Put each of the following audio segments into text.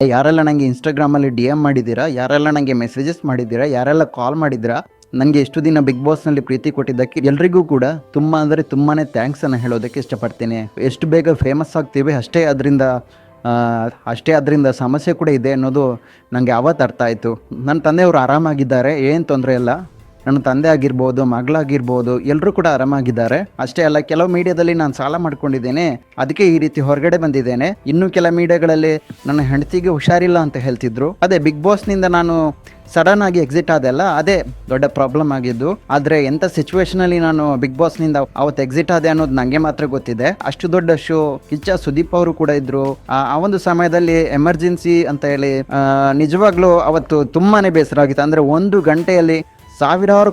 ಯಾರೆಲ್ಲ ನನಗೆ ಇನ್ಸ್ಟಾಗ್ರಾಮಲ್ಲಿ DM ಮಾಡಿದ್ದೀರಾ, ಯಾರೆಲ್ಲ ನನಗೆ ಮೆಸೇಜಸ್ ಮಾಡಿದ್ದೀರಾ, ಯಾರೆಲ್ಲ ಕಾಲ್ ಮಾಡಿದ್ದೀರಾ, ನನಗೆ ಎಷ್ಟು ದಿನ ಬಿಗ್ ಬಾಸ್ನಲ್ಲಿ ಪ್ರೀತಿ ಕೊಟ್ಟಿದ್ದಕ್ಕೆ ಎಲ್ರಿಗೂ ಕೂಡ ತುಂಬ ಅಂದರೆ ತುಂಬಾ ಥ್ಯಾಂಕ್ಸನ್ನು ಹೇಳೋದಕ್ಕೆ ಇಷ್ಟಪಡ್ತೀನಿ. ಎಷ್ಟು ಬೇಗ ಫೇಮಸ್ ಆಗ್ತೀವಿ ಅಷ್ಟೇ ಅದರಿಂದ ಸಮಸ್ಯೆ ಕೂಡ ಇದೆ ಅನ್ನೋದು ನನಗೆ ಆವತ್ತು ಅರ್ಥ ಆಯಿತು. ನನ್ನ ತಂದೆಯವರು ಆರಾಮಾಗಿದ್ದಾರೆ, ಏನು ತೊಂದರೆ ಇಲ್ಲ. ನನ್ನ ತಂದೆ ಆಗಿರ್ಬೋದು, ಮಗಳಾಗಿರ್ಬೋದು, ಎಲ್ಲರೂ ಕೂಡ ಆರಾಮಾಗಿದ್ದಾರೆ. ಅಷ್ಟೇ ಅಲ್ಲ, ಕೆಲವು ಮೀಡಿಯಾದಲ್ಲಿ ನಾನು ಸಾಲ ಮಾಡ್ಕೊಂಡಿದ್ದೇನೆ, ಅದಕ್ಕೆ ಈ ರೀತಿ ಹೊರಗಡೆ ಬಂದಿದ್ದೇನೆ. ಇನ್ನು ಕೆಲ ಮೀಡಿಯಾಗಳಲ್ಲಿ ನನ್ನ ಹೆಂಡತಿಗೆ ಹುಷಾರಿಲ್ಲ ಅಂತ ಹೇಳ್ತಿದ್ರು. ಅದೇ ಬಿಗ್ ಬಾಸ್ನಿಂದ ನಾನು ಸಡನ್ ಆಗಿ ಎಕ್ಸಿಟ್ ಆದೆಲ್ಲ, ಅದೇ ದೊಡ್ಡ ಪ್ರಾಬ್ಲಮ್ ಆಗಿದ್ದು. ಆದರೆ ಎಂಥ ಸಿಚುವೇಶನಲ್ಲಿ ನಾನು ಬಿಗ್ ಬಾಸ್ನಿಂದ ಅವತ್ತು ಎಕ್ಸಿಟ್ ಆದೆ ಅನ್ನೋದು ನನಗೆ ಮಾತ್ರ ಗೊತ್ತಿದೆ. ಅಷ್ಟು ದೊಡ್ಡ ಶೋ, ಕಿಚ್ಚ ಸುದೀಪ್ ಅವರು ಕೂಡ ಇದ್ರು. ಆ ಒಂದು ಸಮಯದಲ್ಲಿ ಎಮರ್ಜೆನ್ಸಿ ಅಂತ ಹೇಳಿ ನಿಜವಾಗ್ಲೂ ಅವತ್ತು ತುಂಬಾ ಬೇಸರ ಆಗಿತ್ತು. ಅಂದರೆ 1 ಗಂಟೆಯಲ್ಲಿ ಸಾವಿರಾರು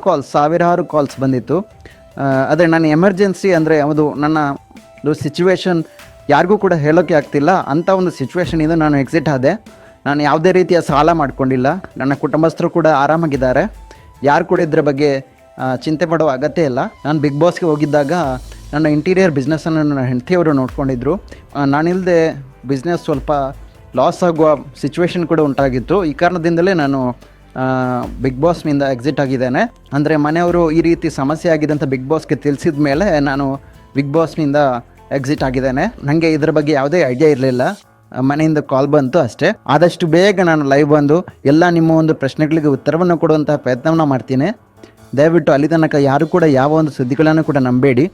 ಕಾಲ್ಸ್ ಬಂದಿತ್ತು. ಆದರೆ ನಾನು ಎಮರ್ಜೆನ್ಸಿ ಅಂದರೆ ಅದು ನನ್ನ ಸಿಚುವೇಶನ್ ಯಾರಿಗೂ ಕೂಡ ಹೇಳೋಕ್ಕೆ ಆಗ್ತಿಲ್ಲ. ಅಂಥ ಒಂದು ಸಿಚುವೇಶನಿಂದ ನಾನು ಎಕ್ಸಿಟ್ ಆದೆ. ನಾನು ಯಾವುದೇ ರೀತಿಯ ಸಾಲ ಮಾಡ್ಕೊಂಡಿಲ್ಲ. ನನ್ನ ಕುಟುಂಬಸ್ಥರು ಕೂಡ ಆರಾಮಾಗಿದ್ದಾರೆ. ಯಾರು ಕೂಡ ಇದ್ರ ಬಗ್ಗೆ ಚಿಂತೆ ಪಡೋ ಅಗತ್ಯ ಇಲ್ಲ. ನಾನು ಬಿಗ್ ಬಾಸ್ಗೆ ಹೋಗಿದ್ದಾಗ ನನ್ನ ಇಂಟೀರಿಯರ್ ಬಿಸ್ನೆಸ್ಸನ್ನು ನನ್ನ ಹೆಂಡತಿಯವರು ನೋಡ್ಕೊಂಡಿದ್ರು. ನಾನಿಲ್ಲದೆ ಬಿಸ್ನೆಸ್ ಸ್ವಲ್ಪ ಲಾಸ್ ಆಗುವ ಸಿಚುವೇಶನ್ ಕೂಡ ಉಂಟಾಗಿತ್ತು. ಈ ಕಾರಣದಿಂದಲೇ ನಾನು ಬಿಗ್ ಬಾಸ್ನಿಂದ ಎಕ್ಸಿಟ್ ಆಗಿದ್ದೇನೆ. ಅಂದರೆ ಮನೆಯವರು ಈ ರೀತಿ ಸಮಸ್ಯೆ ಆಗಿದೆ ಅಂತ ಬಿಗ್ ಬಾಸ್ಗೆ ತಿಳಿಸಿದ ಮೇಲೆ ನಾನು ಬಿಗ್ ಬಾಸ್ನಿಂದ ಎಕ್ಸಿಟ್ ಆಗಿದ್ದೇನೆ. ನನಗೆ ಇದರ ಬಗ್ಗೆ ಯಾವುದೇ ಐಡಿಯಾ ಇರಲಿಲ್ಲ. ಮನೆಯಿಂದ ಕಾಲ್ ಬಂತು ಅಷ್ಟೇ. ಆದಷ್ಟು ಬೇಗ ನಾನು ಲೈವ್ ಬಂದು ಎಲ್ಲ ನಿಮ್ಮ ಒಂದು ಪ್ರಶ್ನೆಗಳಿಗೆ ಉತ್ತರವನ್ನು ಕೊಡುವಂತಹ ಪ್ರಯತ್ನವನ್ನು ಮಾಡ್ತೀನಿ. ದಯವಿಟ್ಟು ಅಲ್ಲಿ ತನಕ ಯಾರು ಕೂಡ ಯಾವ ಒಂದು ಸುದ್ದಿಗಳನ್ನು ಕೂಡ ನಂಬೇಡಿ.